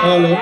হলো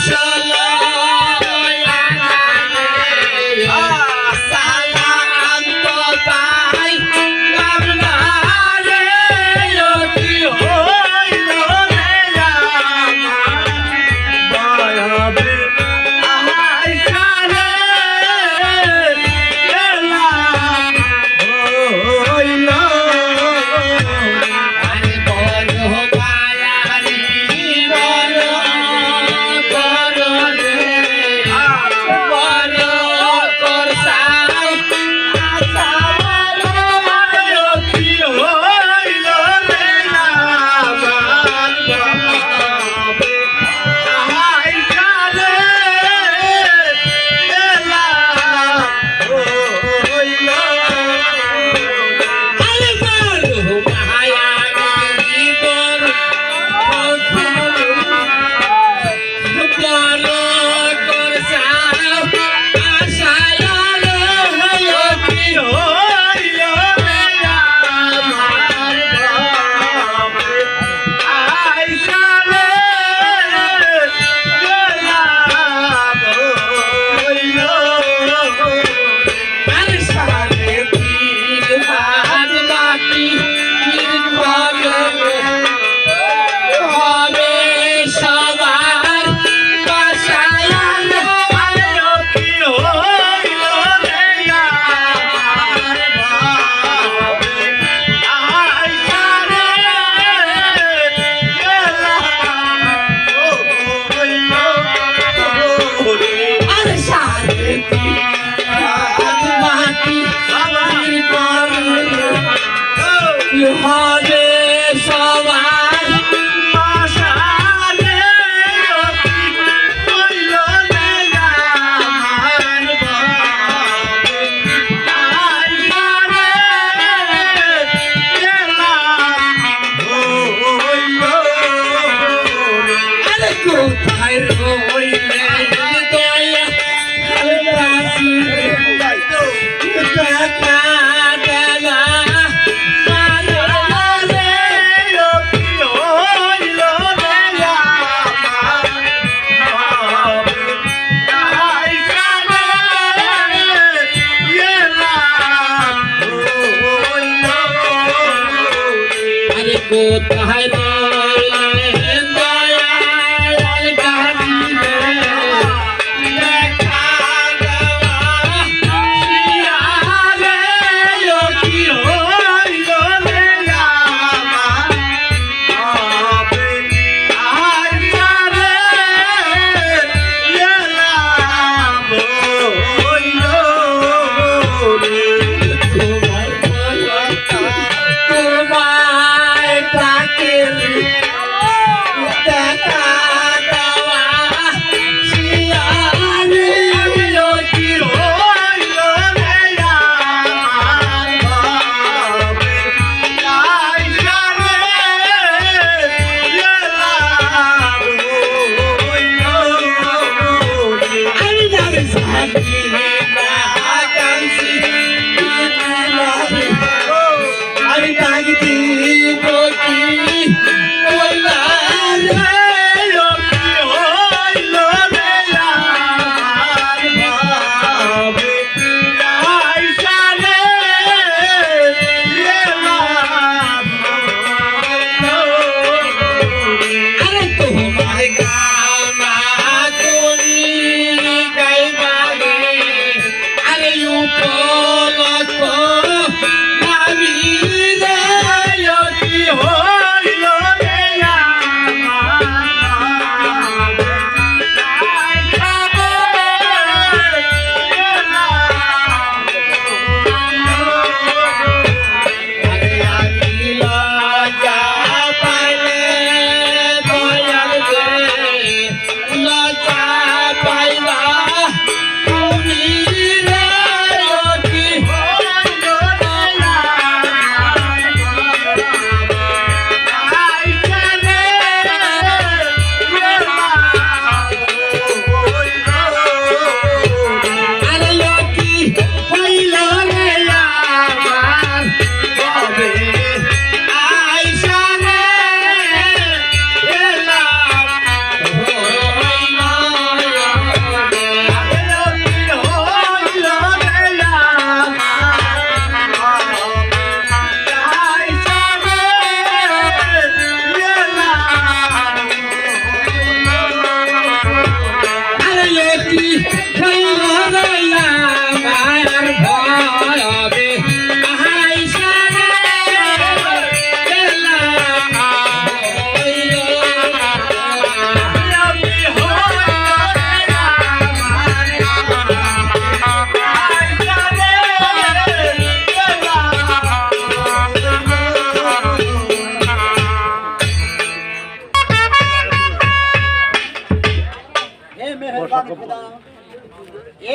Shalom.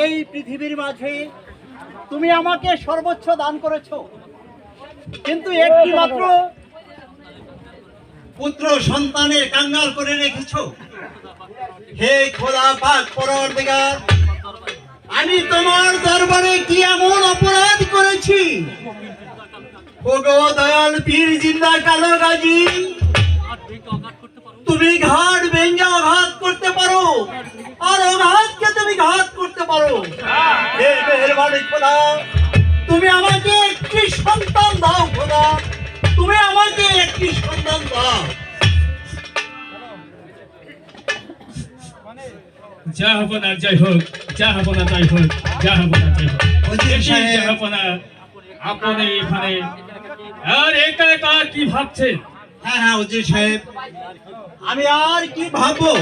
এই পৃথিবীর মাঝে তুমি আমাকে সর্বোচ্চ দান করেছো, কিন্তু একটি মাত্র পুত্র সন্তানের কাঙ্গাল করে রেখেছো। হে খোদা পাক পরওয়ারদিগার, আমি তোমার দরবারে কি এমন অপরাধ করেছি? ওগো দয়াল পীর জিন্দা কালো গাজী, তুমি ঘাট ভেঙে আঘাত করতে পারো, আর আঘাতকে তুমি ঘাত করতে পারো। হে মেহেরবানি খোদা, তুমি আমাকে একটি সন্তান দাও খোদা, তুমি আমাকে একটি সন্তান দাও। যা হবো না যাই হোক, যা হবো না যাই হোক, যা হবো না যাই হোক, যা হবো না আপনি এখানে আর একা একা কি ভাবছেন? হ্যাঁ হ্যাঁ উজির সাহেব, আমি আর কি ভাববো?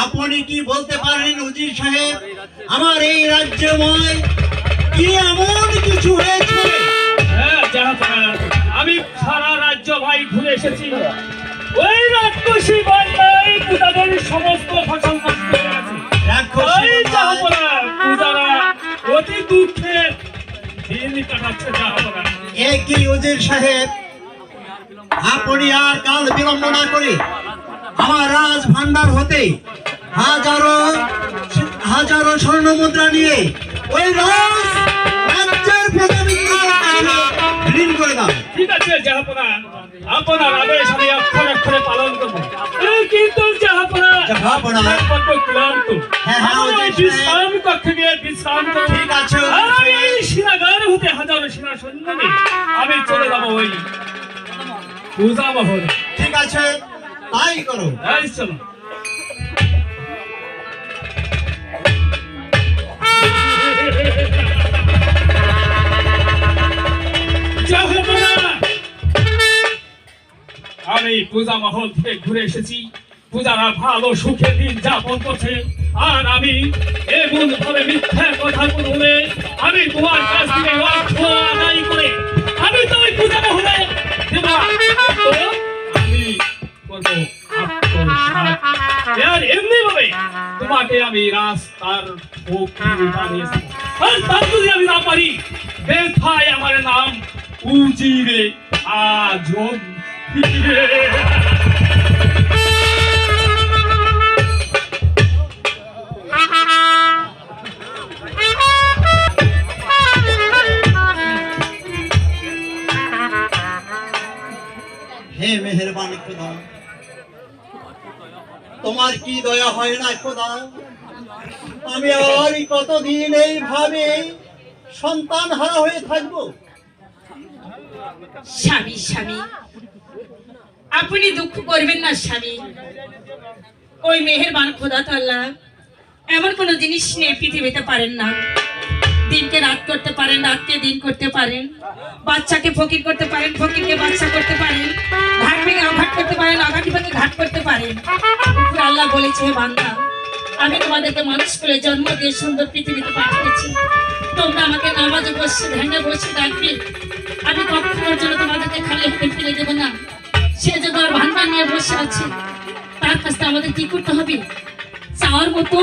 আপনি কি বলতে পারেন উজির সাহেব? আমার এই রাজ্যময় কি এমন কিছু হয়েছে? হ্যাঁ জাহাপনা, আমি সারা রাজ্য ভাই ঘুরে এসেছি। ওই রাক্ষসী বান্দায় তাদের সমস্ত ফসল নষ্ট হয়ে গেছে। রাক্ষসী ওই বান্দায়- জাহাপনা, পূজারা অতি দুঃখের দিন কাটাচ্ছে জাহাপনা। একই উজির সাহেব, আপনি আর কাল বিলম্ব না করে আমার রাজ ভান্ডার হতে হাজারো হাজারো স্বর্ণ মুদ্রা নিয়ে ওই রাজ্যের প্রজাবিন্দুর কাছে ঋণ করে দাও। ঠিক আছে জাহাপনা, আপনার আদেশ আমি অক্ষরে অক্ষরে পালন করবো। কিন্তু জাহাপনা, জাহাপনা। আমি বড্ড ক্লান্ত। হ্যাঁ, হ্যাঁ, আমি ওই যে বিশ্রাম কক্ষে গিয়ে বিশ্রাম করবো। ঠিক আছে, ওই যে আর আমি এই সেনাগার হতে হাজারো সেনা সৈন্য নিয়ে আমি চলে যাবো ওই পূজা মহলে। ঠিক আছে, তাই করো। এই চলো। জাহাপনা, আমি পূজা মহল থেকে ঘুরে এসেছি। পূজারা ভালো সুখে দিন যাপন করছে, আর আমি এমন ভাবে মিথ্যা কথা বলে আমি তোমার কাছ থেকে অর্থ আদায় করে আমি তো ওই পূজা মহলে দেব। আমি করবো আত্মসাৎ। আর এমনি ভাবে তোমাকে আমি রাস্তার ফকির বানিয়েছি। আর তার যদি আমি না পারি, ব্যথায় আমার নাম উজিরে আজম। হে মেহেরবান খোদা, তোমার কি দয়া হয় না খোদা? আমি আর কতদিন এইভাবে সন্তান হারা হয়ে থাকবো? স্বামী স্বামী, আপনি দুঃখ করবেন না স্বামী। ওই মেহেরবান খোদা তাআলা এমন কোন জিনিস নিয়ে পৃথিবীতে পারেন না। দিনকে রাত করতে পারেন, রাতকে দিন করতে পারেন, বাচ্চাকে ফকির করতে পারেন, ফকিরকে বাচ্চা করতে পারেন, ঘাট ভেঙে আঘাত করতে পারেন, আঘাট ভেঙে ঘাট করতে পারেন। উপর আল্লাহ বলেছে, হে বান্দা, আমি তোমাদেরকে মানুষ করে জন্ম দিয়ে সুন্দর পৃথিবীতে পাঠিয়েছি। তোমরা আমাকে নামাজে বসে ধ্যানে বসে ডাকবে, আমি কখনোর জন্য তোমাদেরকে খালি হাতে ফেলে দেবো না। সে যে তার ভান্ডার নিয়ে বসে আছে, তার কাছে আমাদের কি করতে হবে? চাওয়ার মতো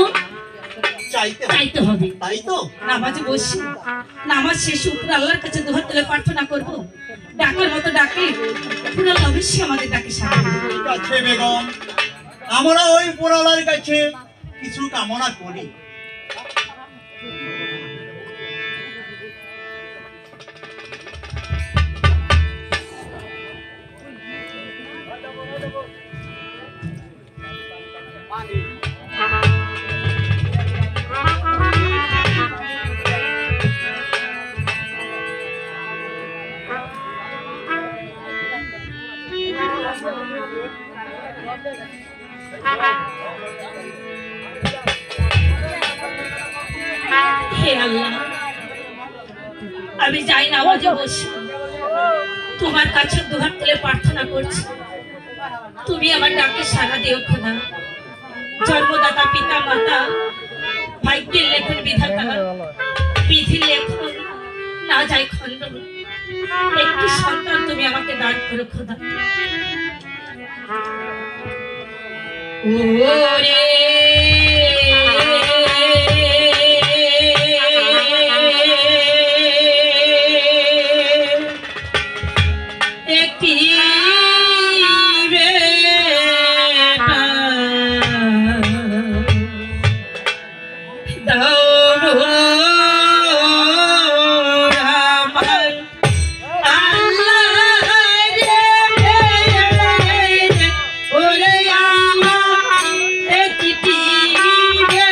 চাইতে হয়। চাইতে হবে। তাই তো? নামাজে বসে নামাজ শেষে উপর আল্লাহর কাছে দুহাত তুলে প্রার্থনা করবো, ডাকার মতো ডাকলে উপর আল্লাহ অবশ্যই আমাদের ডাকে সাড়া দেবে। ঠিক আছে বেগম, আমরা ওই পোড়ালার কাছে কিছু কামনা করি। হে আল্লাহ, আমি যাই নামাজে বসে তোমার কাছে দুহাত তুলে প্রার্থনা করছি, তুমি আমার ডাকে সাড়া দিও খোদা। জন্মদাতা পিতা মাতা, ভাগ্যের লেখন বিধাতা, বিধির লেখন না যায় খন্ড, একটি সন্তান তুমি আমাকে দান করো খোদা। ওরে একটি বেটা দাও আমার আল্লাহ রে, ওরে আমার একটি বেটা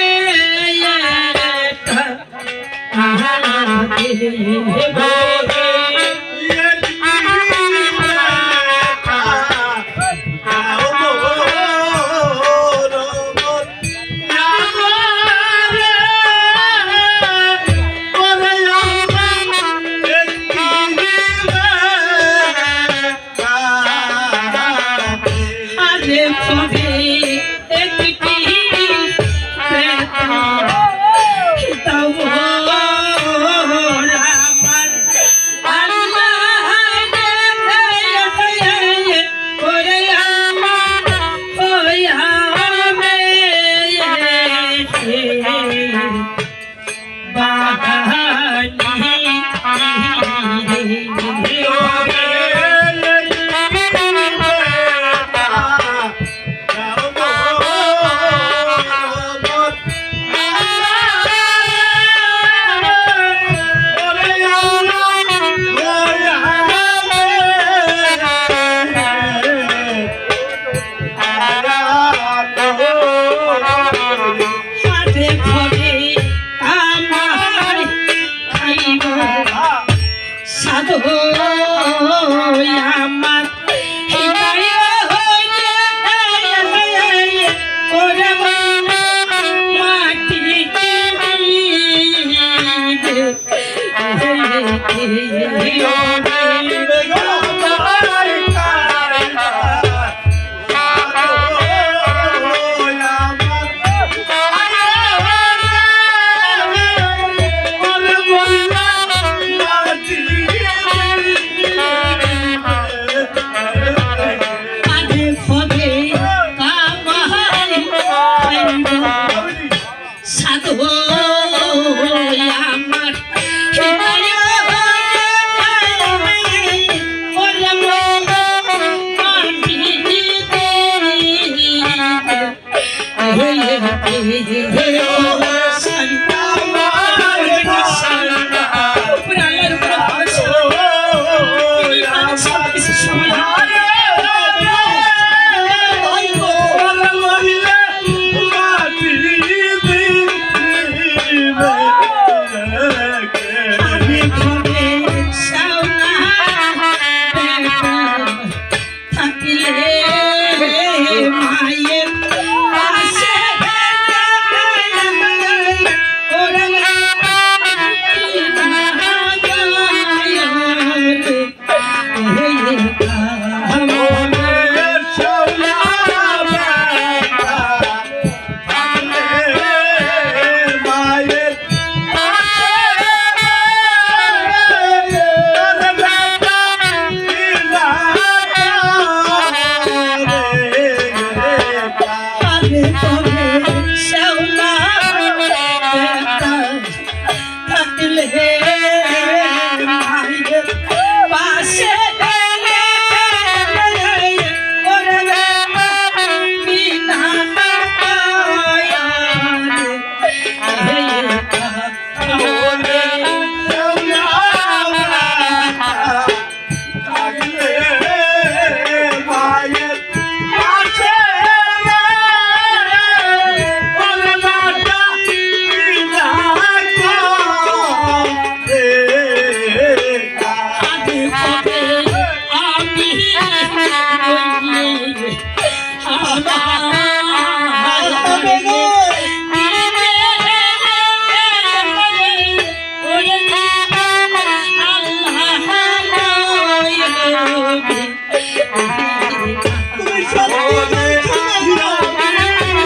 তুমি সত্যি বলছো না?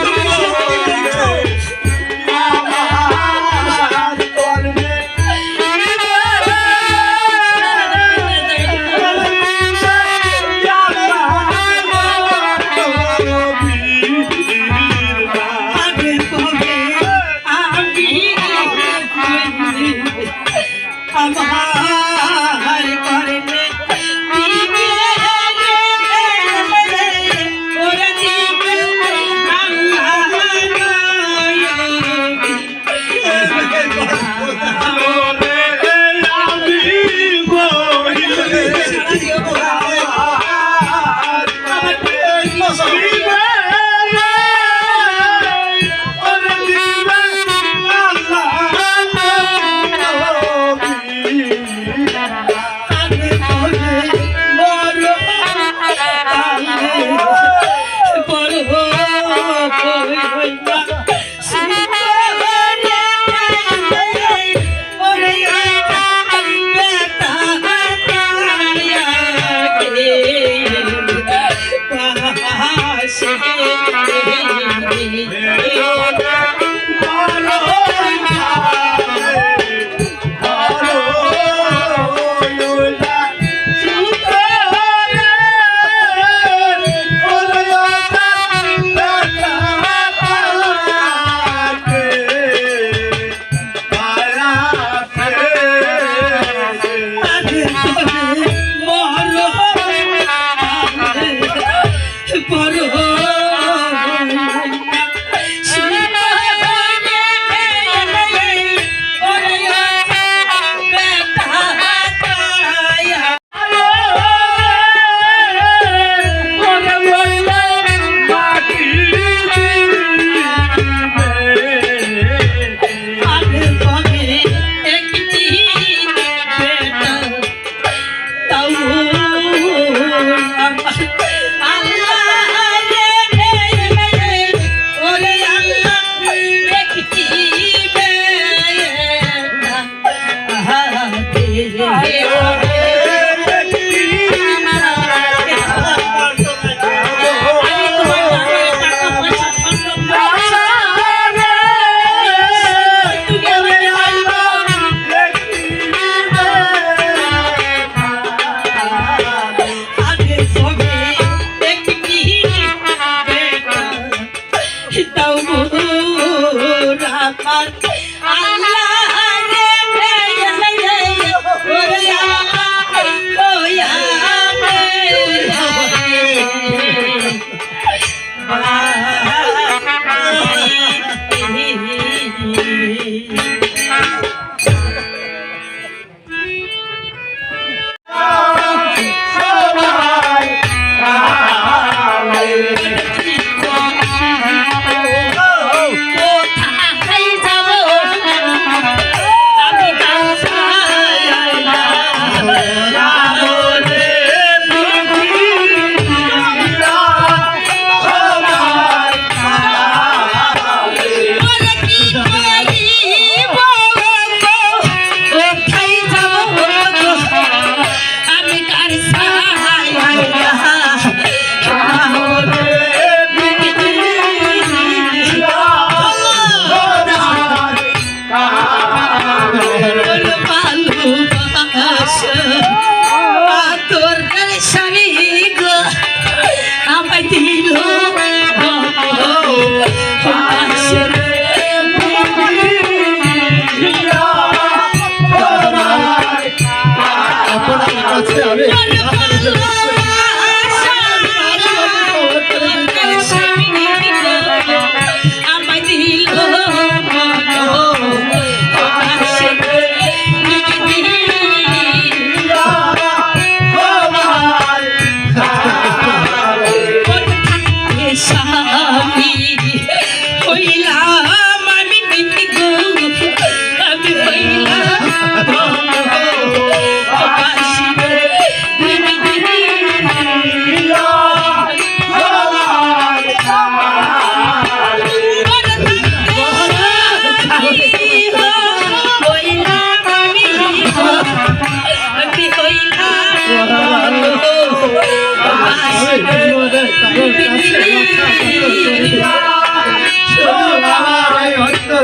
তুমি সত্যি বলছো? আমার করলে ওরা দিবে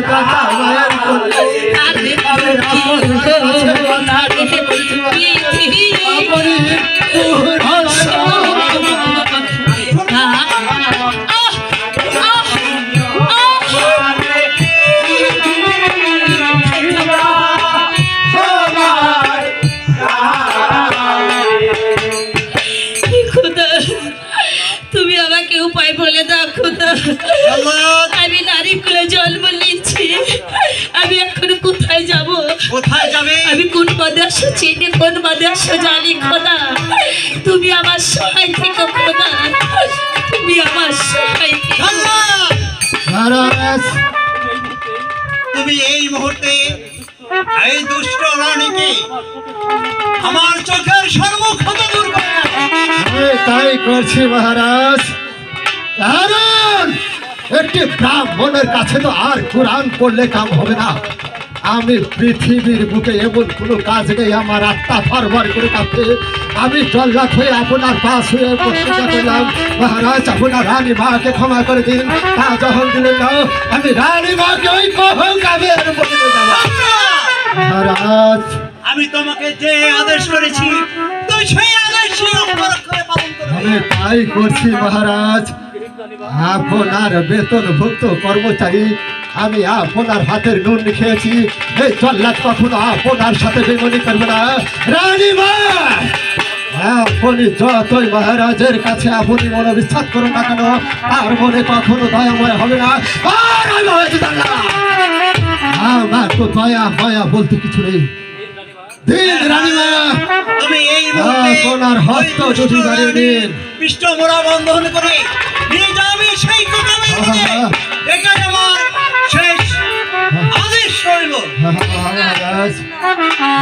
কথা মায়ের করলে আরে আমি রামন কাছে কথা বলছি আপনি খোদা, তুমি আমাকে উপায় বলে দাও খোদা। আমি নারী কুলে জন্ম নিচ্ছি, আমি এখন কোথায় যাব? কোথায় যাবে? আমি কোন মাদ্রাসা চিনি, কোন মাদ্রাসা জানি খোদা। তুমি আমার সহায় থেকো খোদা, তুমি আমার সহায় থেকো। মহারাজ তুমি এই মুহূর্তে এই দুষ্ট রানীকে আমার চোখের সম্মুখ হতে দূর করো। আমি তাই করছি মহারাজ। কারণ একটি ব্রাহ্মণের কাছে তো আর কোরআন পড়লে কাম হবে না। আমি পৃথিবীর বুকে এমন কোনো কাজ নেই আমার আত্মা ফরফর করে কাঁপে। আমি জল্লাদ হয়ে আপনার পাশ হয়ে প্রতিজ্ঞা করলাম মহারাজ আপনার রানী মাকে ক্ষমা করে দিন। তা যখন দিলেন না আমি রানী মাকে ওই কাবের বলে দেব। মহারাজ আমি তোমাকে যে আদেশ করেছি তুই সেই আদেশ অক্ষরে পালন করবে। আমি তাই করছি মহারাজ। আপনার বেতনভুক্ত কর্মচারী, আমি আপনার হাতের নুন খেয়েছি। এই জল্লাদ কখনো আপনার সাথে বেমনি করবে না। রানীমা আপনি যতই মহারাজের কাছে আপনি মনোবিশ্বাস করুন না কেন, তার মনে কখনো দয়াময় হবে না। আর আমি হয়েছে জল্লাদ। আমার তো দয়া ময়া বলতে কিছু নেই। দিন রানীমা তুমি এই মুহূর্তে আপনার হস্ত দুটি বাড়িয়ে দিন। পৃষ্ঠ মোড়া বন্ধন করে নিয়ে যাবে সেই কোকাবের দিকে। এটাই আমার শেষ আদেশ রইল। মহারাজ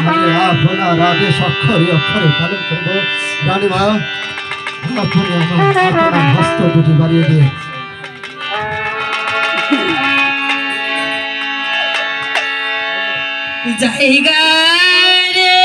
আমি আপনার আদেশ অক্ষরে অক্ষরে পালন করবো। রানীমা আপনি আপনার হস্ত দুটি বাড়িয়ে দিন। জায়গা রে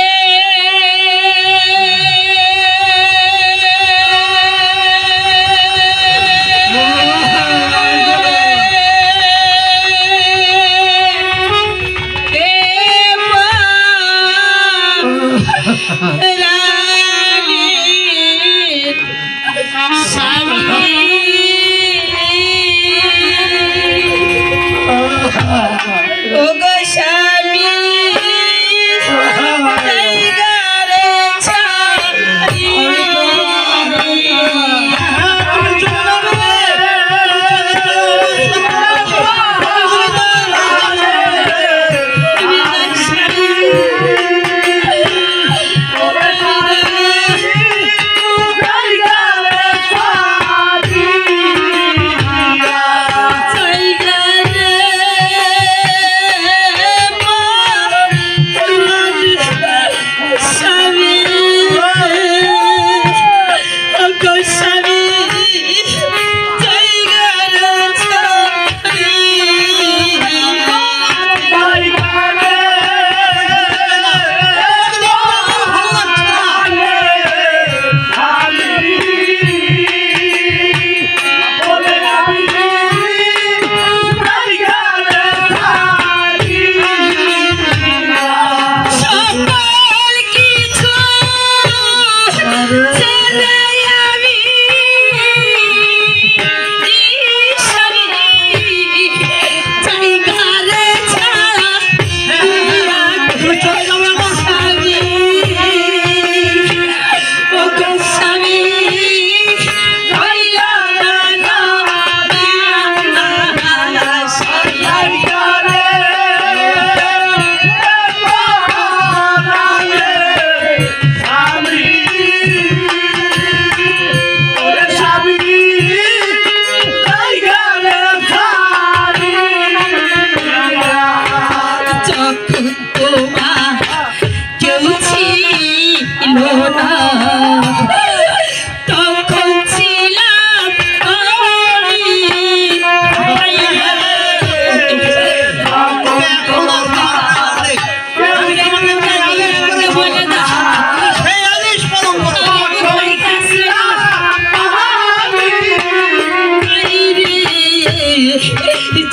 ও গো স্বামী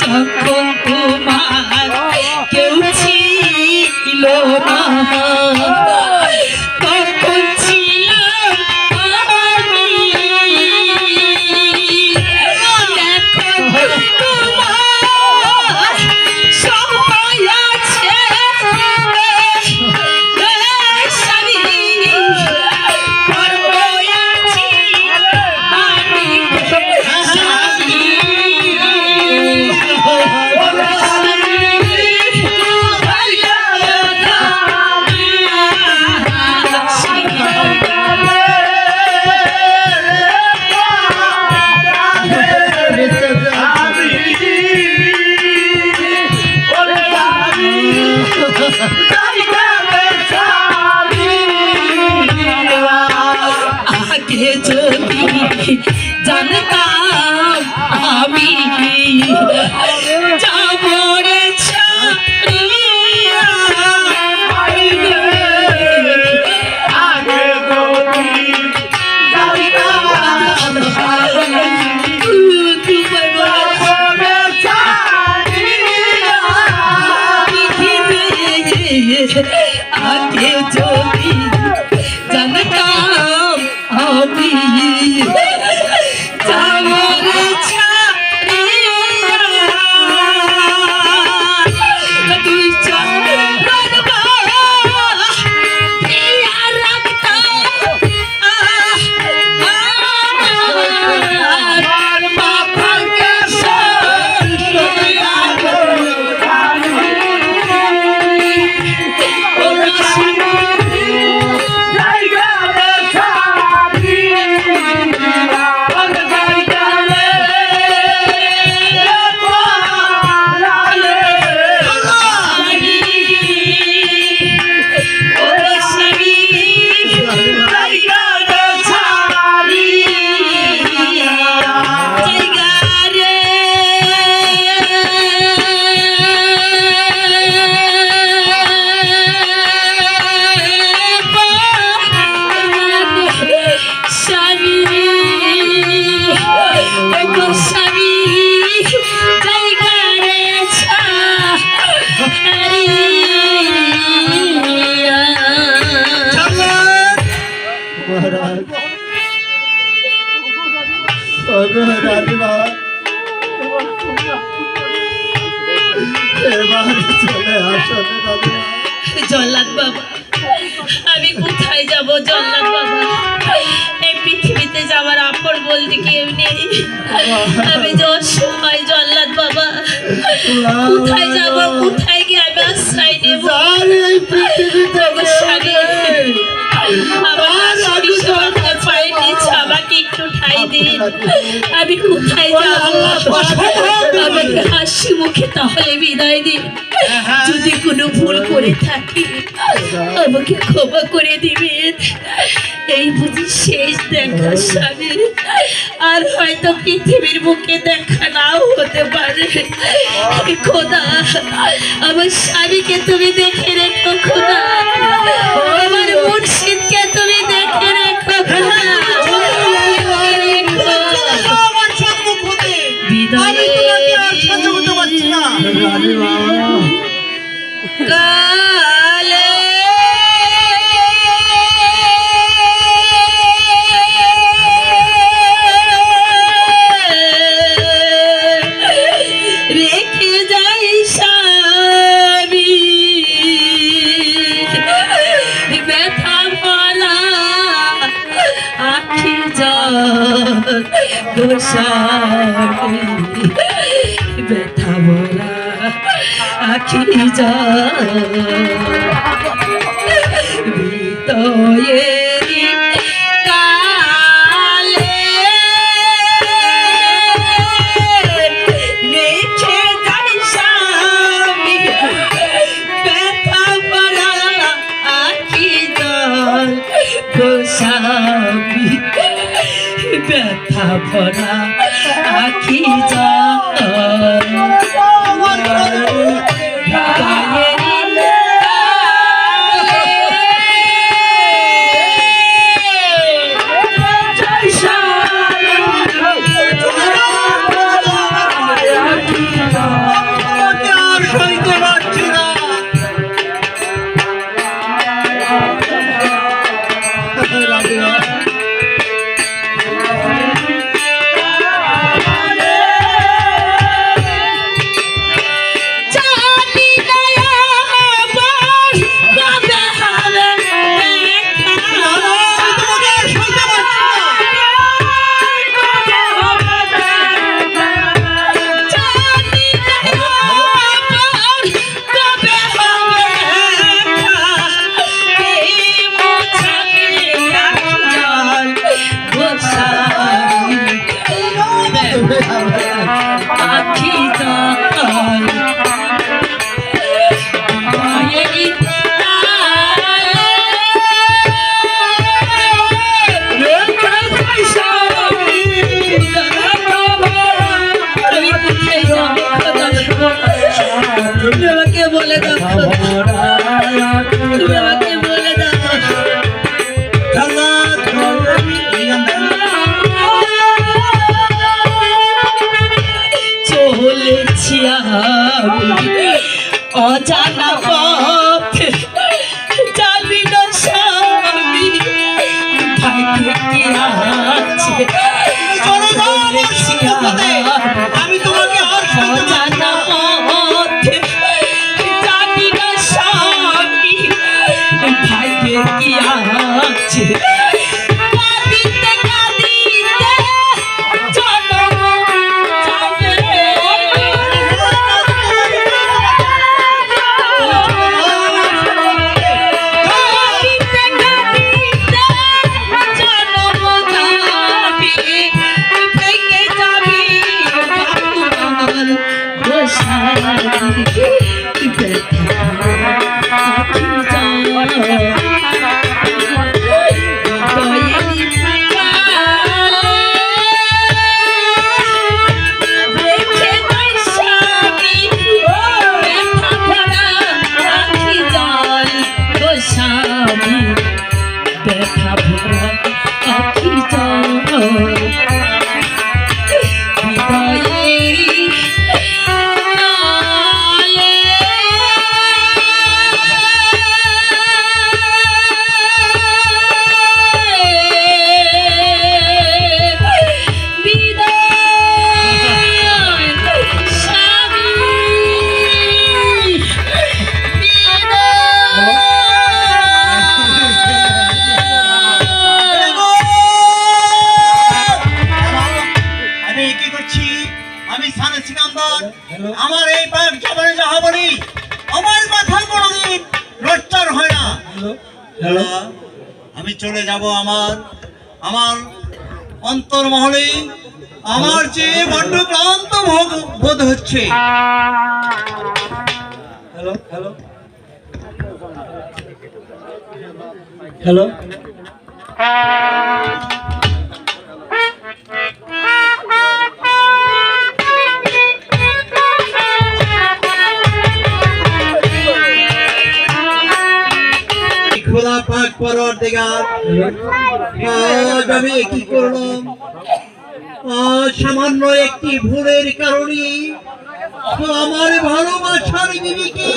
যখন তোমার এবার চলে আসো দাদা। জল্লাদ বাবা, আমি কোথায় যাব জল্লাদ বাবা? এই পৃথিবীতে যাওয়ার আপন বলতে কেউ নেই। আমি যে অসহায় জল্লাদ বাবা, কোথায় যাব, কোথায় গিয়ে আমি আশ্রয় নেব? আর এই পৃথিবীতে ওগো স্বামী, আমার হাসি সমাজের পায়ের নিচে আমাকে একটু ঠাঁই দিন। আমি কোথায় যাব? আমাকে হাসি মুখে তাহলে বিদায় দিন। যদি কোনো ভুল করে থাকি আমাকে ক্ষমা করে দিবেন। এই বুঝি শেষ দেখা স্বামী, আর হয়তো পৃথিবীর বুকে দেখা নাও হতে পারে। খোদা, আমার স্বামীকে তুমি দেখে রেখো খোদা, আমার মুর্শিদকে তুমি দেখে রেখো খোদা। আমার সম্মুখ হতে বিদায় আমি তোমাকে আর সহ্য করতে পারছি না। রানী বাবা, কালে রেখে যাই স্বামী ব্যথা ভরা আখি জল গোস্বামী ব্যথা ভরা আখি বিতয়েরি কালে রেখে যাই স্বামী ব্যথা ভরা আখি জল গোস্বামী ব্যথা ভরা আখি জল তোমাকে আর সইতে পারছি না। রানী বাবা, জানি না আবার কবে হবে দেখা। আমি তোমাকে আর সইতে পারছি না। জানি না আবার কবে হবে দেখা। এই মোছাকে জল গোস্বামী আখি জল মায়েরি আমি কোথায় যাবো খোদা? তুমি আমাকে বলে দাও খোদা, তুমি আমাকে বলে দাও। চলেছি আমি অজানা পথে, জানি না স্বামী ভাগ্যে কি আছে। চলেছি আমি তোমাকে আর সইতে পারছি অজানা না। পথে, জানি না স্বামী ভাগ্যে কি আছে। কাঁদিতে কাঁদিতে জনম যাবে। আমি সানে সিকান্দার, আমার এই পাক জবানে যাহা বলি আমার কথা কোনোদিন লজ্জার হয় না। আমি চলে যাব আমার অন্তর্মহলে আমার যে বড্ড ক্লান্ত বোধ হচ্ছে। হ্যালো হ্যালো হ্যালো খোদা পাক পরওয়ারদিগার, আজ আমি কি করলাম? আজ সামান্য একটি ভুলের কারণে আমার ভালোবাসার বিবিকে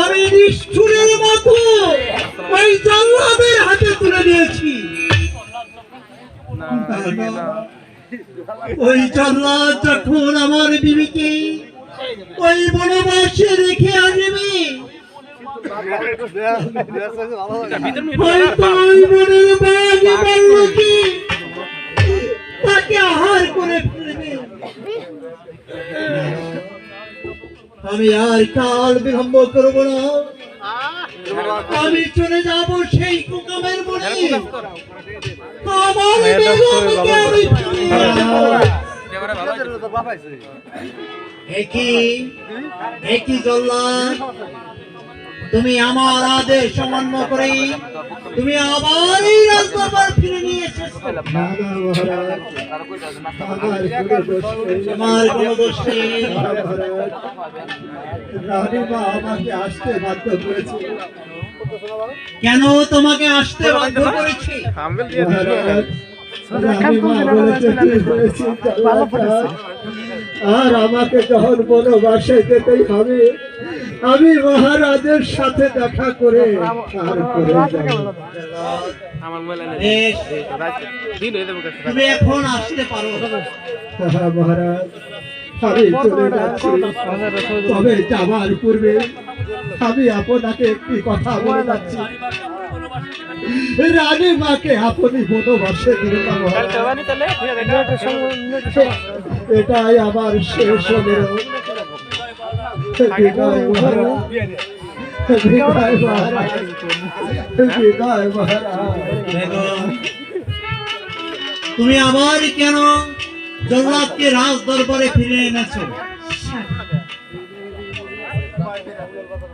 আমি নিষ্ঠুরের মতো ওই জল্লাদের হাতে তুলে দিয়েছি। ওই জল্লাদ যখন আমার বিবিকে ওই বনবাসে রেখে আসবে, হয়তো ওই বনের বাঘে বাল্লুকে তাকে আহার করে ফেলবে। আমি আর কাল বিলম্ব করব না, আমি চলে যাব সেই কুকামের বনে। আমার বেগমকে আমি ফিরিয়ে আনবো। একই জল্লাদ, তুমি আমার আদেশ অমান্য করে তুমি আবার এই রাজদরবার ফিরে নিয়ে এসেছো। আমার কোনো দোষ নেই। রানীমা আমাকে আসতে বাধ্য করেছে। কেন তোমাকে আসতে বাধ্য করেছি? রানীমা বলেছে কি হয়েছে জল্লাদটা, আর আমাকে যখন বনবাসে যেতেই হবে আমি মহারাজের সাথে দেখা করে তারপরে যাব। বেশ, তুমি এখন আসতে পারো। হ্যাঁ মহারাজ, আমি চলে যাচ্ছি, তবে যাবার পূর্বে আমি আপনাকে একটি কথা বলে যাচ্ছি। রানী মাকে আপনি বনবাসে দিলেন না মহারাজ, এটাই আমার শেষ অনুরোধ। বিদায় মহারাজ, বিদায় মহারাজ, বিদায় মহারাজ। বেগম, তুমি আবার কেন জল্লাদকে রাজ দরবারে ফিরে এনেছো?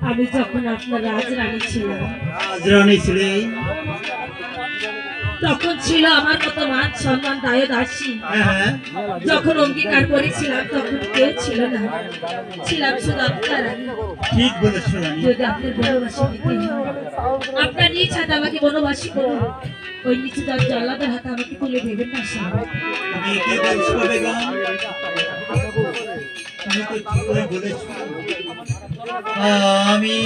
আমি যখন আপনার রাজরানী ছিলাম রাজরানী ছিলে, তখন ছিল আমার কত মান সম্মান দায় দাসী। হ্যাঁ, যখন অঙ্গীকার করেছিলাম তখন কেউ ছিল না, ছিলাম শুধু আপনার আমি। ঠিক বলেছো রানী। যদি আপনার বনবাসী দিতে হয়, আপনার নিজ হাতে আমাকে বনবাসী করুন, ওই নিচু তার জল্লাদের হাতে আমাকে তুলে দেবেন না স্বামী। তুমি কি বলছো বেগম? তুমি তো ঠিকই বলেছো। আমি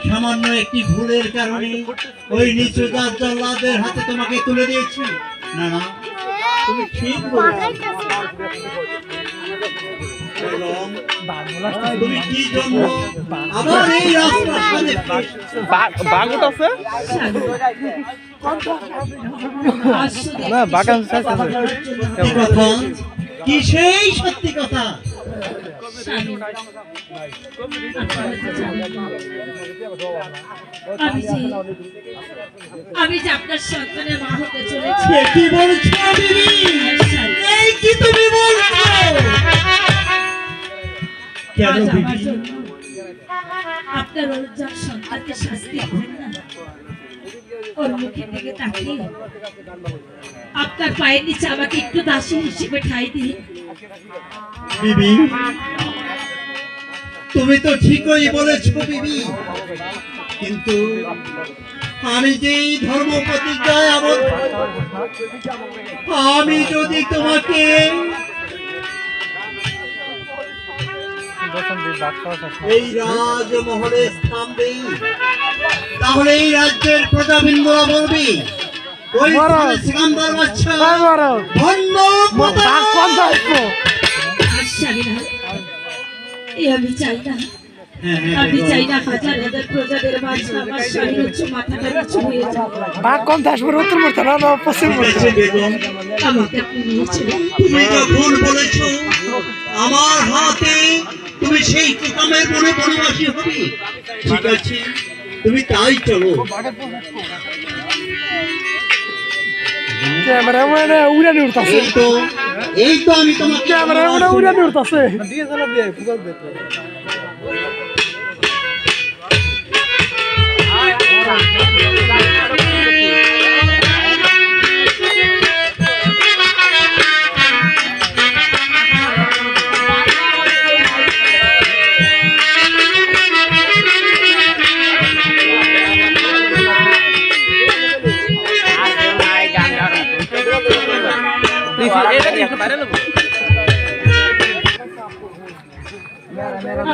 সামান্য একটি ভুলের কারণে ওই নিচু গাছ জল্লাদের হাতে তোমাকে তুলে দিয়েছি। না না, তুমি ঠিক বলেছো বেগম। তুমি কি জন্য আবার এই রাজপ্রাসাদে না বাগান সত্যি কথা কি সেই সত্যি কথা? স্বামী, আমি যে আপনার সন্তানের মা হতে চলেছি। সে কি বলছো দিদি? এই কি তুমি বলছো? কেন আজ আমার দিদি? জন্য আপনার অনুযায়ী সন্তানকে শাস্তি দিবেন না, ওর মুখের দিকে তাকিয়ে আপনার পায়ের নিচে আমাকে একটু দাসী হিসেবে ঠাঁই দিন। বিবি, তুমি তো ঠিকই বলেছো বিবি, কিন্তু আমি যে এই ধর্ম প্রতিজ্ঞায় আবদ্ধ, আমি যদি তোমাকে এই রাজমহলে স্থান দেই, তাহলে এই রাজ্যের প্রজাবৃন্দরা বলবি ওই সিকান্দার বাচ্চা ভণ্ড প্রতারক। স্বামী না, আমি চাই না, আমি চাই না হাজার হাজার প্রজাদের মাঝে আমার স্বামীর উচ্চ মাথাটা নিচু হয়ে যাবে। বেগম, আমাকে আপনি নিয়ে চলুন। তুমি যখন বলেছো আমার হাতে তুমি সেই কুকামের বনে বনবাসী হবে। ঠিক আছে, তুমি তাই চলো। ক্যামেরাম্যানে উড়ানি উঠতাছে, এই তো আমি তোমাকে ক্যামেরাম্যানে উড়ানি উঠতাছে।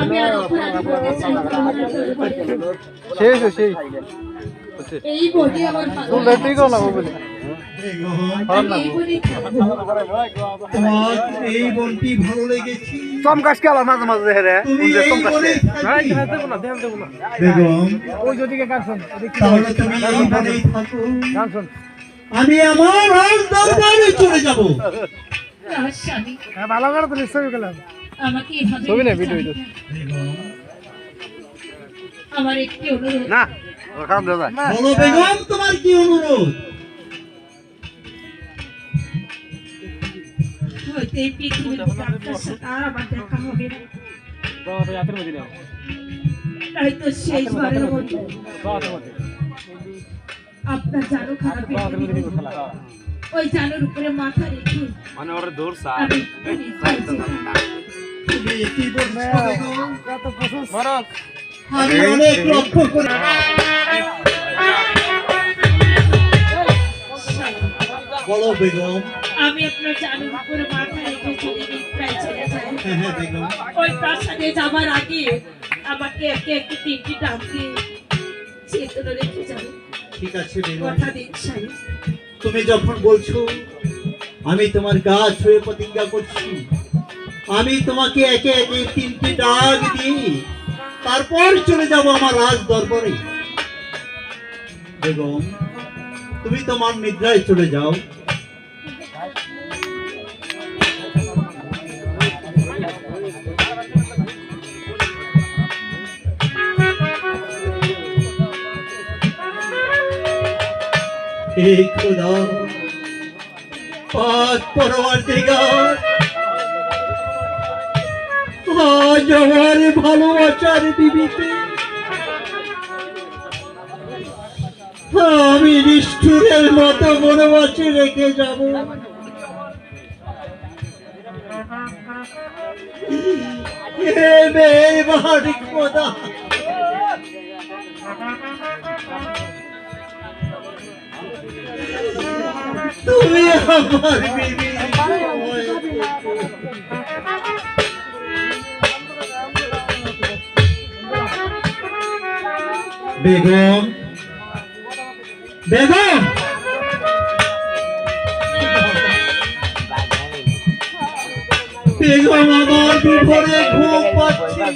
আমি আর অপরাধ করতে চাই না। সেই এই বডি আমার ভালো তোমরা ঠিক না বলে আমি এই বডি থাকবো। তোমার এই বনটি ভালো লেগেছে। চমকাস গেল মাঝে মাঝে হেরে তুমি এই বনে ভাই থাকবে। দেব না দেব না বেগম, ওই যদিকে গানছন তাহলে তুমি এই বনেই থাকো। গানছন আমি আমার রাজ দরবারে চলে যাব। আমার স্বামী হ্যাঁ ভালো করে তো নিশ্চয়ই গেলাম আমাকে এভাবে ছবি না, ভিডিও চায় না। আমার একটি অনুরোধ, না ও কাম দাও বলো বেগম, তোমার কি অনুরোধ? হয়তো এই পৃথিবীর বুকে আপনার সাথে আর আমার দেখা হবে না। হয়তো শেষবারের মতো আপনার জানো খারাপ ওই জানোর উপরে মাথা রেখে মানে ওরে দূর সা আমি বাড়ি যেতাম। তুমি কি বলছো বেগম? কত পছন্দ মারক আমি অনেক লক্ষ্য করি। বলো বেগম। আমি আপনার জানোর উপরে মাথা রেখে যদি নিদ্রায় চলে যাই, হ্যাঁ হ্যাঁ বেগম, ওই প্রাসাদে যাবার আগে আমাকে একে একে তিনটি ডাক দিয়ে চেতনা রেখে যাবে। ঠিক আছে বেগম। কথা দিন স্বামী। তুমি যখন বলছো, আমি তোমার গা ছুঁয়ে প্রতিজ্ঞা করছি, আমি তোমাকে একে একে তিনটি ডাক দিই, তারপর চলে যাব আমার রাজ দরবারে। বেগম, তুমি তোমার নিদ্রায় চলে যাও। হে খোদা, পাক পরওয়ারদিগার, আজ আমার ভালোবাসার বিবিকে আমি নিষ্ঠুরের মতো বনবাসে রেখে যাব। হে মেহেরবান খোদা, তুমি আমার বিবি। বেগম, বেগম, বেগম, আমার বিভোরে ঘুম পাচ্ছে,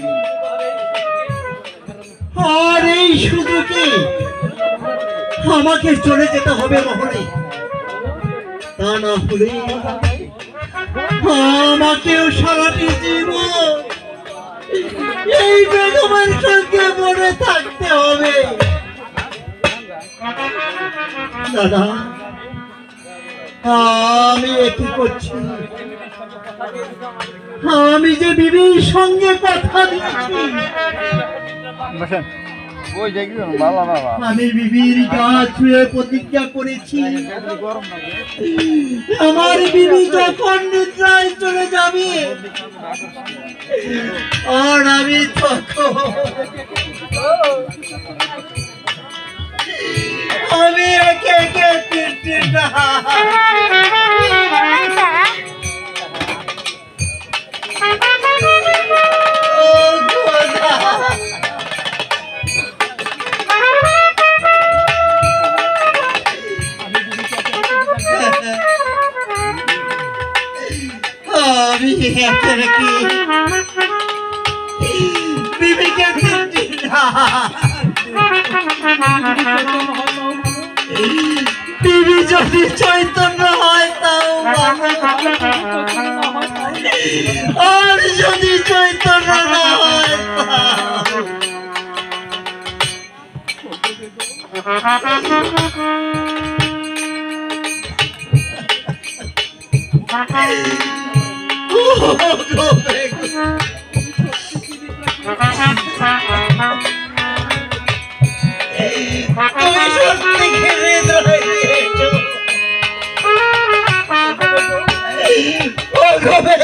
আর এই সুযোগে আমাকে চলে যেতে হবে মহলে। তা না হলে আমাকেও সারাটি জীবন এই বেগমের সঙ্গে মনে থাকতে হবে। দাদা, আমি একই করছি। আমি যে বিবির সঙ্গে কথা দিচ্ছি, আমি বিবির গা ছুঁয়ে প্রতিজ্ঞা করেছি, আমার বিবি যখন নিদ্রায় চলে যাবে, আর আমি তখন আমি একে একে তিনটি আমি একে একে বিবিকে তিনটি বিবি যদি চৈতন্য হয় তাও আর যদি চৈতন্য না হয় তুমি সত্যি ঘিরে ধরে দিয়েছো ও গোবেদ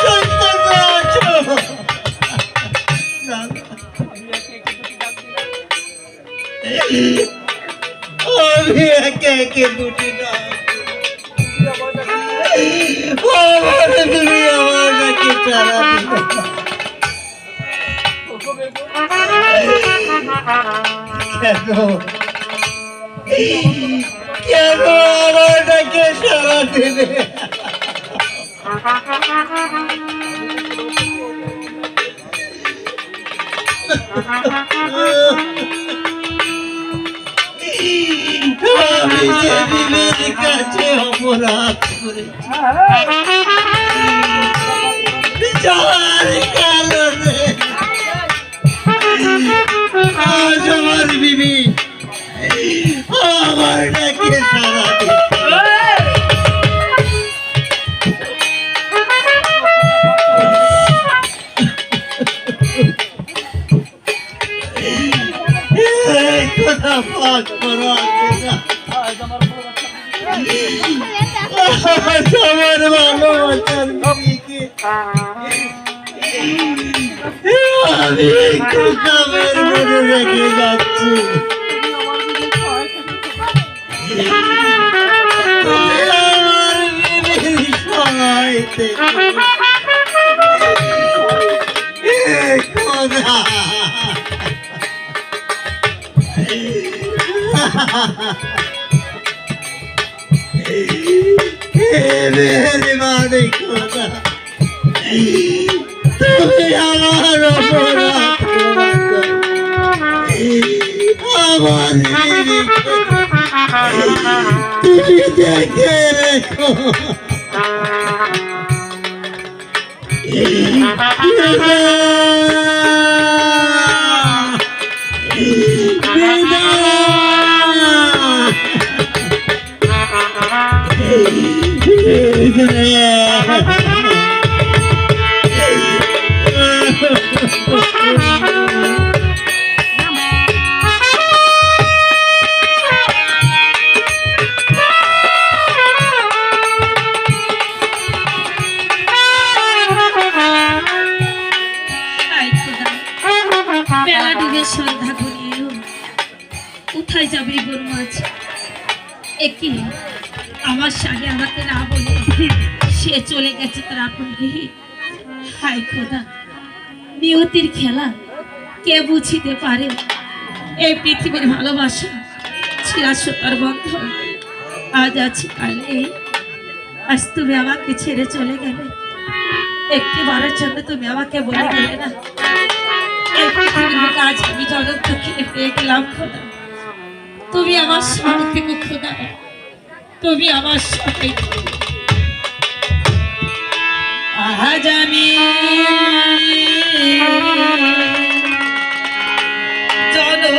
চৈতন্য আছো আমি একে একে বুঝি না আমার তুমি আমার নাকি চারা দিল কেন আমার নাকি সারা দিলে আমি যে বিবের কাছে অপরাধ করেছি যার কারণে আজ আমার বিবি আমার নাকি সারা কথা পাঠ করো আমার ভালোবাসার বিবিকে আমি কুকামের মনে রেখে যাচ্ছি তুমি আমার বিবির সহায় থেকো খোদা মেহরবানি খোদা তুমি আমার অপরাধ ক্ষমা করো আমার তুমি দেখে রেখো বেলা ডুবে সন্ধ্যা ঘনিয়ে এলো কোথায় যাবে বোন মাছ একই আমার স্বামী আমাকে না বলে সে চলে গেছে তার আপন গৃহে হায় খোদা নিয়তির খেলা কে বুঝিতে পারে এই পৃথিবীর ভালোবাসা চিরাশতার বন্ধন আজ আছে কাল নেই আজ তুমি আমাকে ছেড়ে চলে গেলে একটি বারের জন্য তুমি আমাকে বলে গেলে না এই পৃথিবীর বুকে আজ আমি জগৎ দক্ষিণে পেয়ে গেলাম খোদা তুমি আমার সাথে থেকে খোদা তুমি আমার সাথে আজ আমি জনম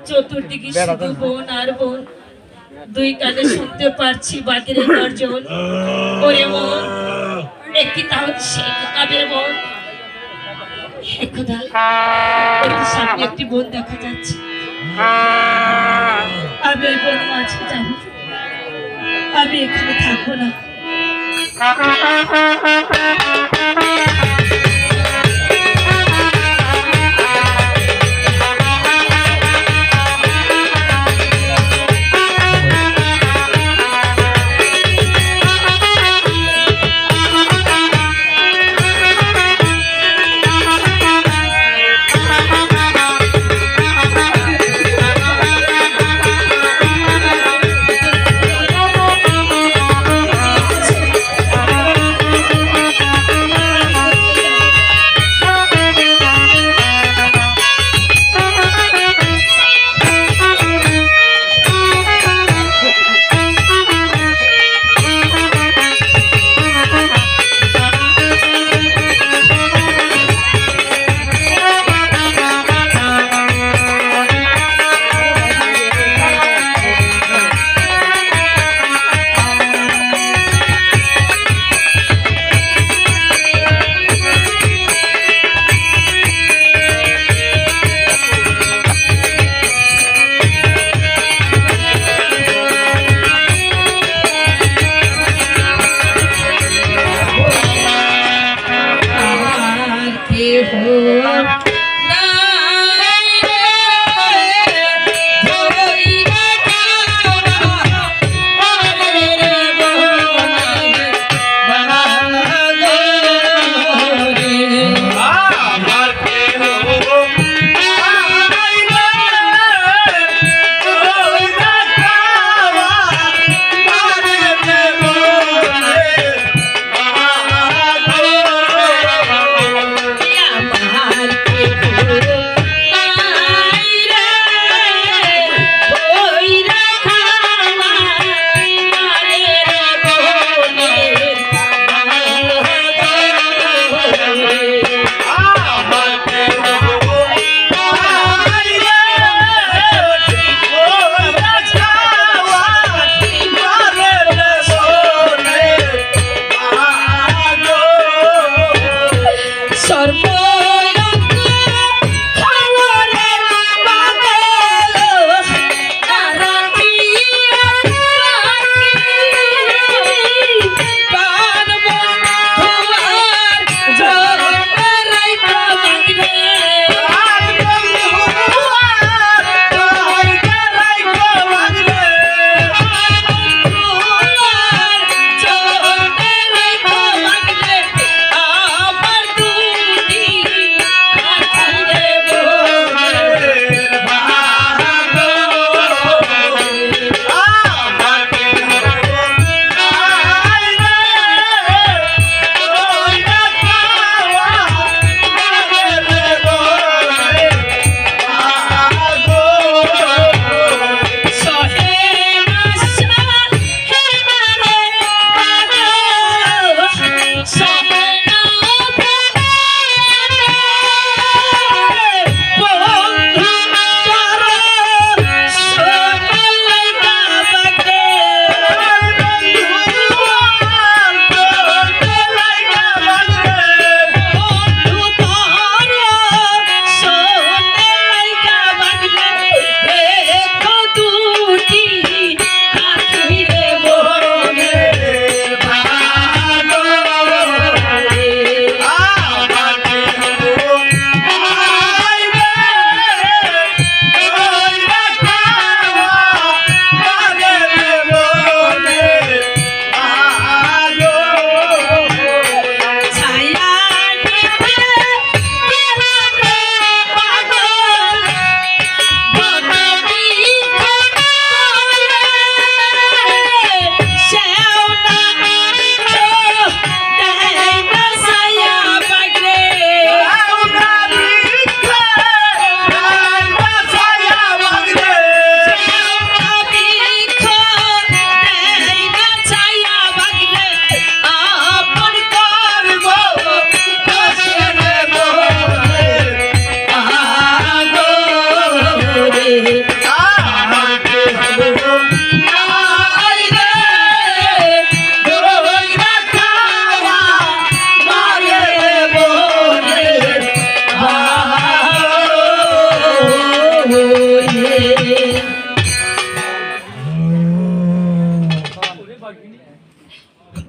চতুর্দিকে শুধু বোন আর বোন, দুই কানে শুনতে পারছি বাকের গর্জন। ওরে বোন, একটি তাহলে শেখ কাবের বোন। হে খোদা, একটি সামনে একটি বোন দেখা যাচ্ছে। আমি ওই বোন মাঝে যাব, আমি এখানে থাকবো না।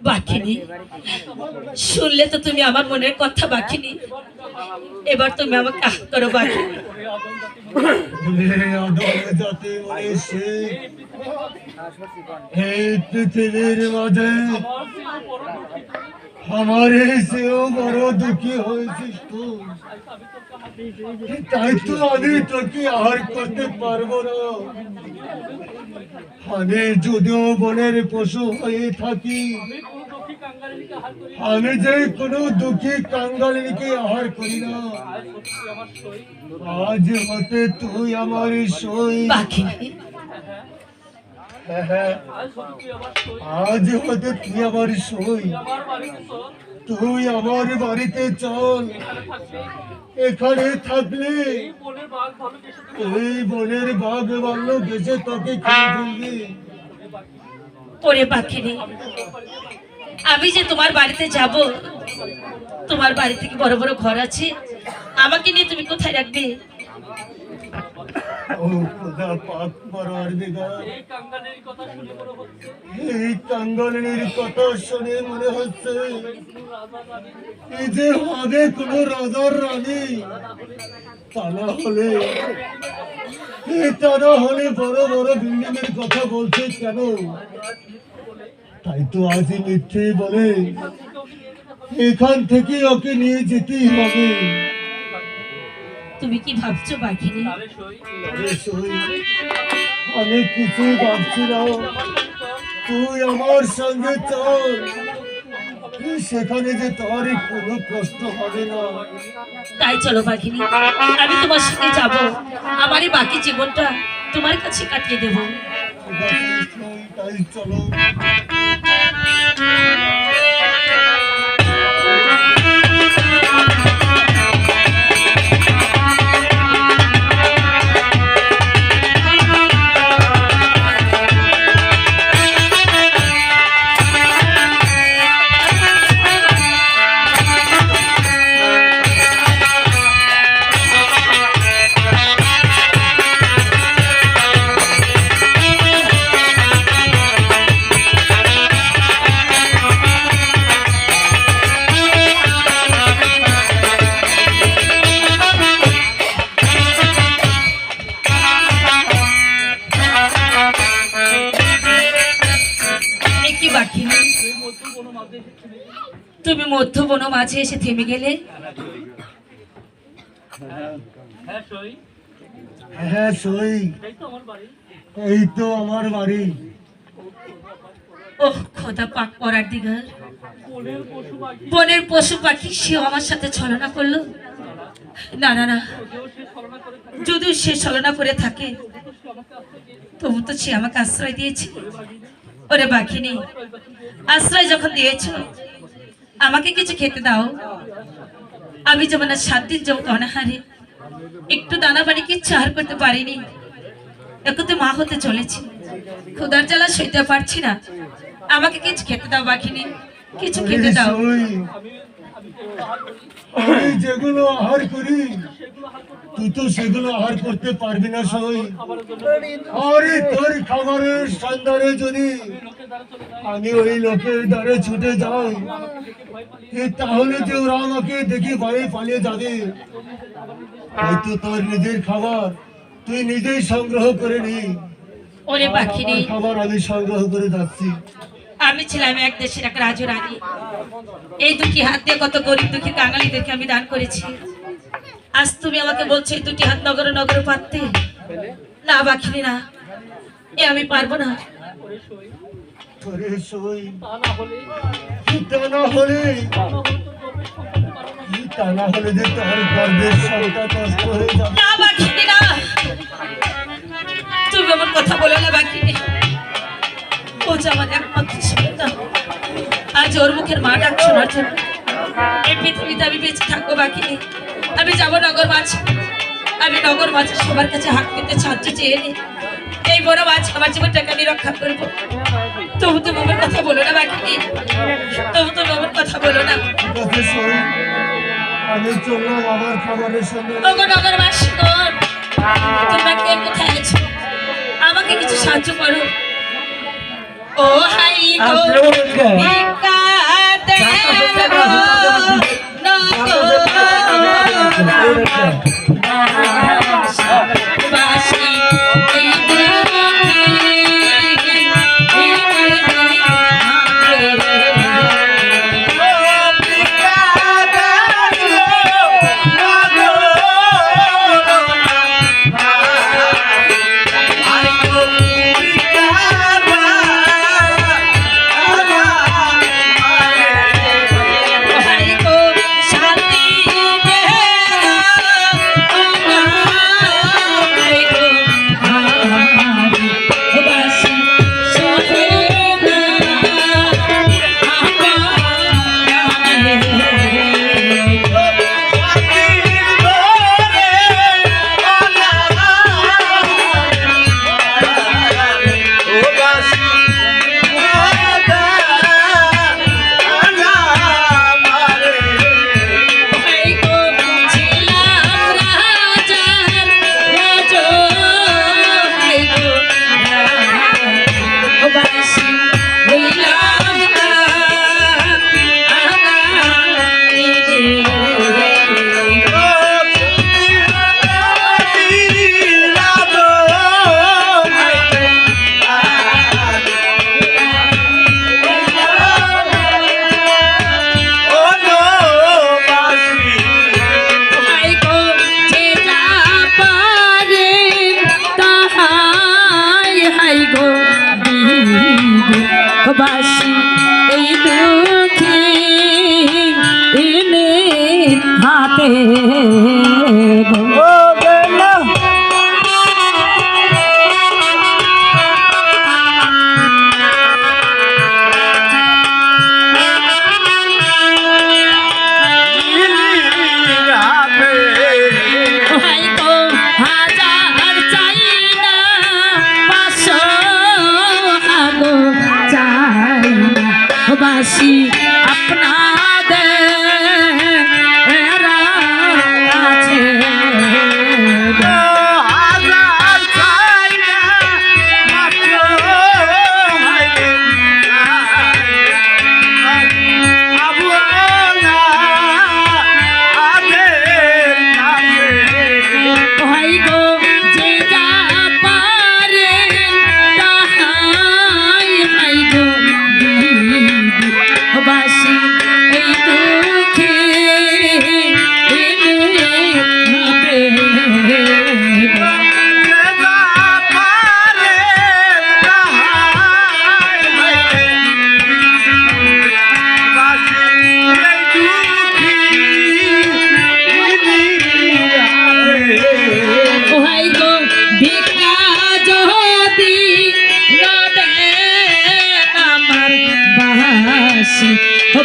বাকিনি, শুনলে তো তুমি আমার মনের কথা বাকিনি। এবার তুমি আমাকে আহ করো বাকিনি। জাতি মনীষী এই পৃথিবীর মাঝে আমার চেয়েও বড় দুঃখী হয়েছিস তুই, তাই তো আমি তোকে আর করতে পারবো না। আমি যদিও বনের পশু হয়ে থাকি, আমি যে কোনো দুঃখী কাঙ্গালিনীকে আহার করি না। আজ হতে তুই আমার সই, বাকিনি, আজ হতে তুই আমার সই। তুই আমার বাড়িতে চল, এখানে থাকলে এই বনের বাঘ ভাল্লুক এসে তোকে খেয়ে ফেলবে। ওরে বাকিনি, আমি যে তোমার বাড়িতে যাব, তোমার বাড়িতে কি বড় বড় ঘর আছে? আমাকে নিয়ে তুমি কোথায় রাখবে? ও খোদা পাক পরওয়ারদিগার, এই কাঙ্গালিনীর কথা শুনে মনে হচ্ছে এই যে হবে কোনো রাজার রানী। তা না হলে বড় বড় বিল্ডিং এর কথা বলছে কেন? তাই তো আজ মিথ্যে বলে এখান থেকে ওকে নিয়ে যেতেই হবে। তুমি কি ভাবছো বাকিনি? আরে সই, আমি কিছুই ভাবছি না। তুই আমার সঙ্গে চল, সেখানে যে তোর কোনো কষ্ট হবে না। তাই চলো বাঘিনী, আমি তোমার সঙ্গে যাব। আমার এই বাকি জীবনটা তোমার কাছে কাটিয়ে দেবো। ঠিক আছে, তাই চলো। কি বাঘিনী, তুমি মধ্য বন মাঝে এসে থেমে গেলে। হ্যাঁ সই, এই তো আমার বাড়ি। ওহ খোদা পাক পরার দিগার, বনের পশু পাখি সেও আমার সাথে ছলনা করলো। না না না, যদিও সে ছলনা করে থাকে, তবু তো সে আমাকে আশ্রয় দিয়েছে। ওরে বাঘিনী, আশ্রয় যখন দিয়েছ, আমাকে কিছু খেতে দাও। আমি যেমন 7 দিন যেমন অনাহারে, একটু দানা পানি কিচ্ছু আহার করতে পারিনি। একতে মা হতে চলেছি, ক্ষুধার জ্বালা সইতে পারছি না। আমাকে কিছু খেতে দাও বাঘিনী, কিছু খেতে দাও। আমি যেগুলো আহার করি তুই তো সেগুলো আহার করতে পারবি না সই। আরে তোর খাবারের সন্ধানে যদি আমি ওই লোকের দ্বারে ছুটে যাই, তাহলে যে ওরা আমাকে দেখে ভয়ে পালিয়ে যাবে। হয়তো তোর নিজের খাবার তুই নিজেই সংগ্রহ করে নি। ওরে বাঘিনী, খাবার আমি সংগ্রহ করে যাচ্ছি। আমি ছিলাম এক দেশের এক রাজরানী। এই দুটি হাত দিয়ে কত গরিব দুঃখী কাঙালিদেরকে আমি দান করেছি। আজ তুমি আমাকে বলছো এই দুটি হাত নগর নগর পাততে? না বাঘিনী না, এ আমি পারবো না। তোরে সই, তা না হলে যে তোর গর্বের সন্তান নষ্ট হয়ে যাবে। না বাঘিনী না, তুমি আমার কথা বলো না বাঘিনী। ও যে আমার একমাত্র সন্তান, আজ ওর মুখের মা ডাক শোনার জন্য এই পৃথিবীতে আমি বেঁচে থাকবো বাঘিনী। আমি যাবো নগর মাঝে, আমি নগর মাঝে সবার কাছে হাত পেতে সাহায্য চেয়ে নি। এই বড় মাছ আমার জীবনটাকে আমি রক্ষা করবো। তবু তুমি আমার কথা বলো না বাঘিনী, তবু তুমি আমার কথা বলো না। ঠিক আছে সই, আমি চললাম আমার খাবারের সঙ্গে। নগর নগর মাস তোমরা কে কোথায় আছো? আমাকে কিছু সাহায্য করো। ও হাই গো ভিক্ষা দেন গো নগো বাসি এই বাসি এই দুঃখে এনে হাতে বাসি আপনাদের আছে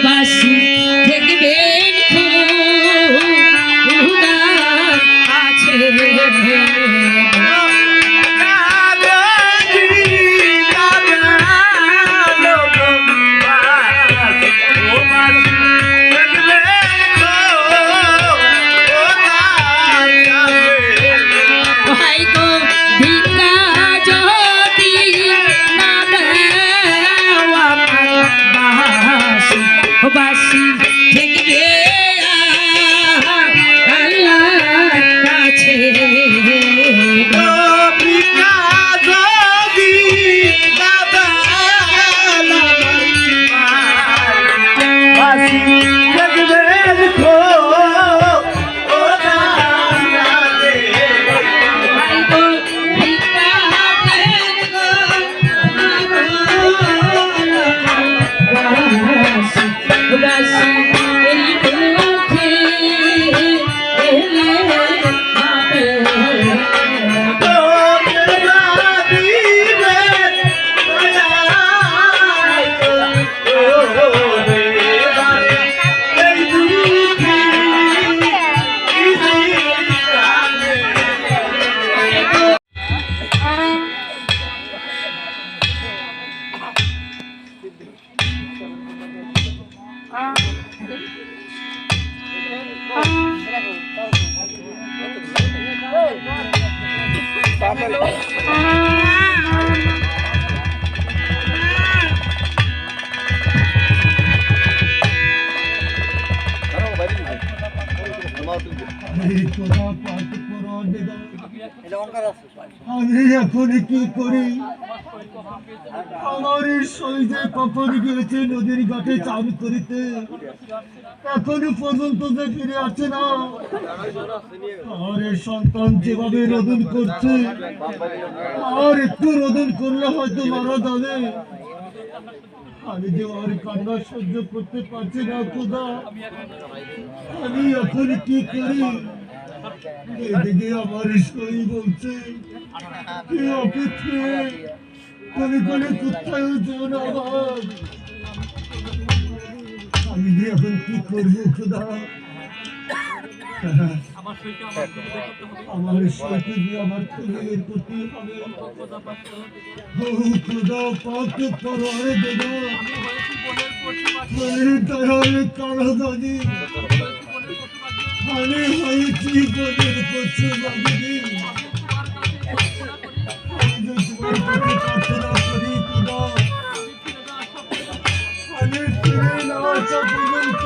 বাসি দেখবেন আছে বাসি দেখবে আল্লাহর কাছে এই খোদা পাক পরওয়ারদিগার, আমি এখন কি করি? আমার এই শহীদে কখন গিয়েছে নদীর ঘাটে চান করিতে, এখনো পর্যন্ত যে ফিরে আসছে না। আর এই সন্তান যেভাবে রোদন করছে, আর একটু রোদন করলে হয়তো মারা যাবে। আমি যে আর কান্না সহ্য করতে পারছি না খোদা, আমি এখন কি করি? এদিকে আমার শরীর বলছে কি অপেক্ষে কোনে কোনে কোথায় যেন আবার, আমি যে এখন কি করবো খোদা? আমার শরীরকে দিয়ে আমার খুঁজে বের করতে হবে। ও খোদা পাক পরওয়ারে দেবো, দয়াল কারাগারে আমি হয়েছি বনের পশু বাহিনী। আমি যে তোমার কাছে প্রার্থনা করি খোদা, আমি ফিরে না আসা পর্যন্ত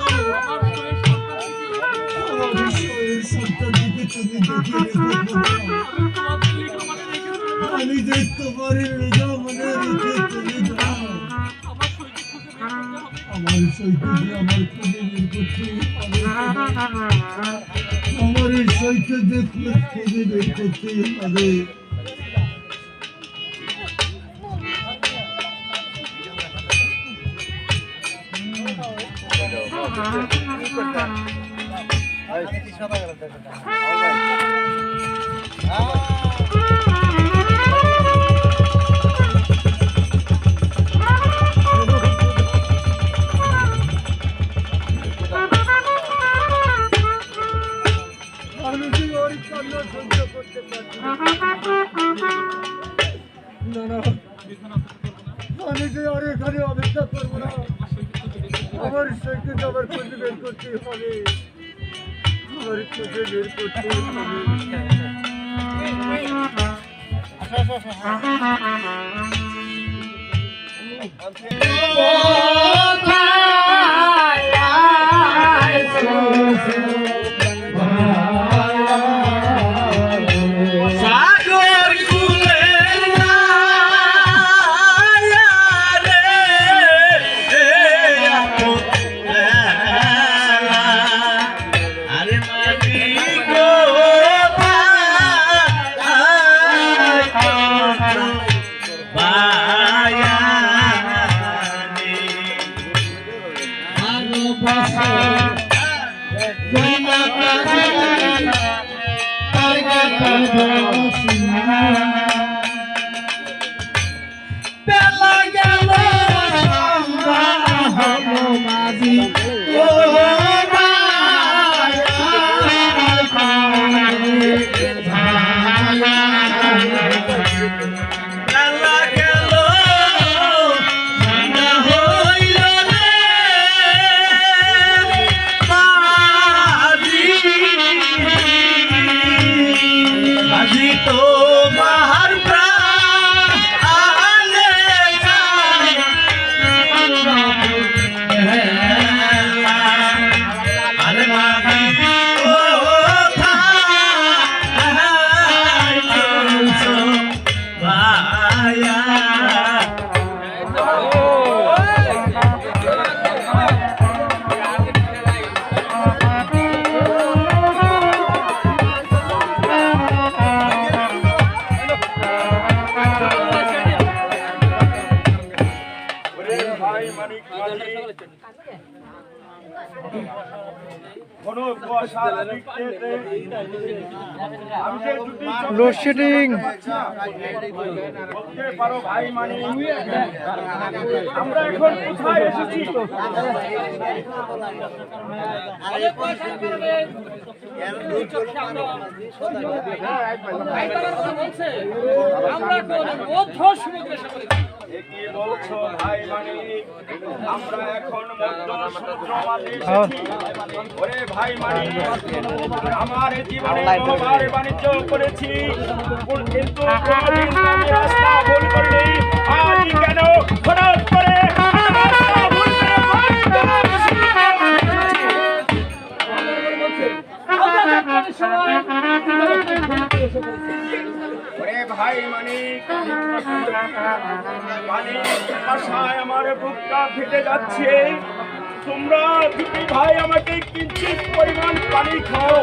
আমার শরীর সন্তানটিকে তুমি দেখে রেখো খোদা। আমি যে তোমার রোজা মনে রেখে তুমি দাও, আমার সৈকে দিয়ে আমার খুঁজে বের করতে হবে। আমার এই সৈকে যে খুঁজে বের করতে হবে। আমি যে ওর কান্না সহ্য করতে পারছি না। আমি যে আর এখানে অপেক্ষা করবো না, আমার সৈকে আবার খুঁজে বের করতে হবে। আমার খুঁজে বের করতে হবে। সাগর কুলে আরে মাটি গো বেলা গেল সন্ধ্যা হলো মাঝি ও বেলা গেল সন্ধ্যা হইল রে মাঝি মাঝি তো মার প্রাণে যায় আরে মাঝি কোথায় চলছো ভায়া লোডশেডিং বলতে পারো ভাই মানে আমরা এখন কোথায় এসেছি? এ কি বলছো ভাই মানে আমরা এখন মধ্য সমুদ্র মাঝে এসেছি। ওরে ভাই মানে আমার জীবনে বহুবার বাণিজ্য করেছি, কিন্তু কোনোদিন আমি রাস্তা ভুল করিনি। আজ কেন হঠাৎ করে রাস্তা ভুল করে বাণিজ্য করছি? পানির আশায় আমার বুকটা ফেটে যাচ্ছে। তোমরা দুটি ভাই আমাকে কিঞ্চিত পরিমাণ পানি খাও।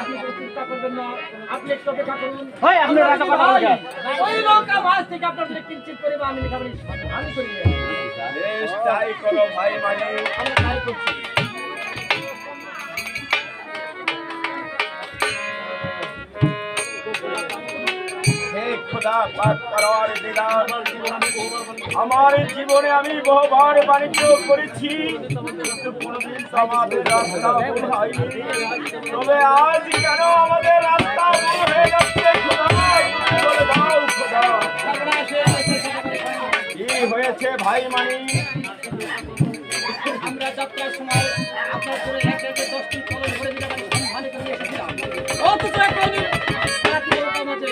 আপনি কোনো চিন্তা করবেন না, আপনি একটু অপেক্ষা করুন। ওই নৌকা মাছ থেকে আপনার জন্য কিঞ্চিত পরিমাণ আমি খাবার আমি করি না। বেশ, তাই করো ভাই মানিক। আমরা তাই করছি। হে খোদা পাক পরওয়ারদিগার, আমার জীবনে আমি বহুবার বাণিজ্য করেছি, কিন্তু কোনোদিন তো আমাদের রাস্তা ভুল হয়নি। তবে আজ কেন আমাদের রাস্তা ভুল হয়ে যাচ্ছে? খোদা, তুমি বলে দাও খোদা, কি হয়েছে ভাই মানিক? আমরা যাত্রার সময় আপনার করে এক একে 10টি কলম ভরে দিলাম, সন্ধান করে নিয়ে এসেছিলাম। অথচ এখন রাতে নৌকা মাঝে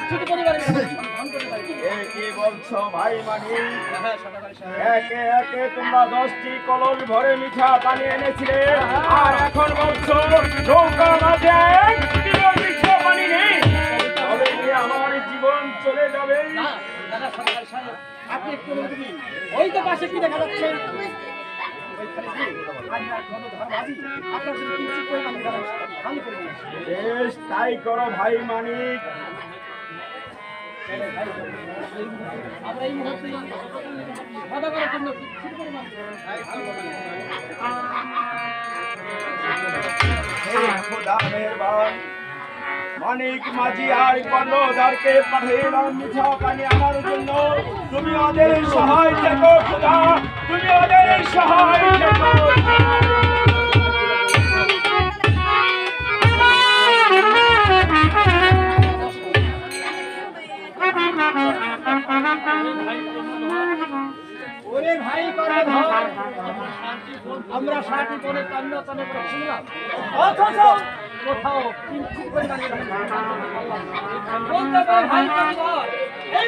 ছোট পরিবারের সন্ধান করতে পারি। এ কি বলছো ভাই মানিক? একে একে তোমরা 10টি কলস ভরে মিঠা পানি এনেছিলে, আর এখন বলছো নৌকা মাঝে একটিও মিঠা পানি নেই। তবে কি আমার জীবন চলে যাবে? না, দাদা সরকার সাহেব, আপনি একটু অনুমতি দিন। ওই তো পাশে কি দেখা যাচ্ছে? ওইখানে কি? আপনার কোনো ধর্মাজি আপনার জন্য কিঞ্চিত পরিমাণ খাবার সন্ধান করে নিয়ে এসেছে। বেশ, তাই করো ভাই মানিক। আমরা এই মুহূর্তে খাওয়া করার জন্য কিঞ্চিত পরিমাণ হে খোদা মেহেরবান, মানিক মাঝি আর কর্ণধারকে পাঠাইলাম মিঠা পানি আনার জন্য। তুমি ওদের সহায় থেকো খোদা, তুমি ওদের সহায় থেকো। ওরে ভাই কর্ণধর, আমরা সারাটি বনে তন্ন তন্ন করে শুনলাম, অথচ কোথাও কিঞ্চিত পরিমাণে বলতে পারে ভাই কর্ণধর, এই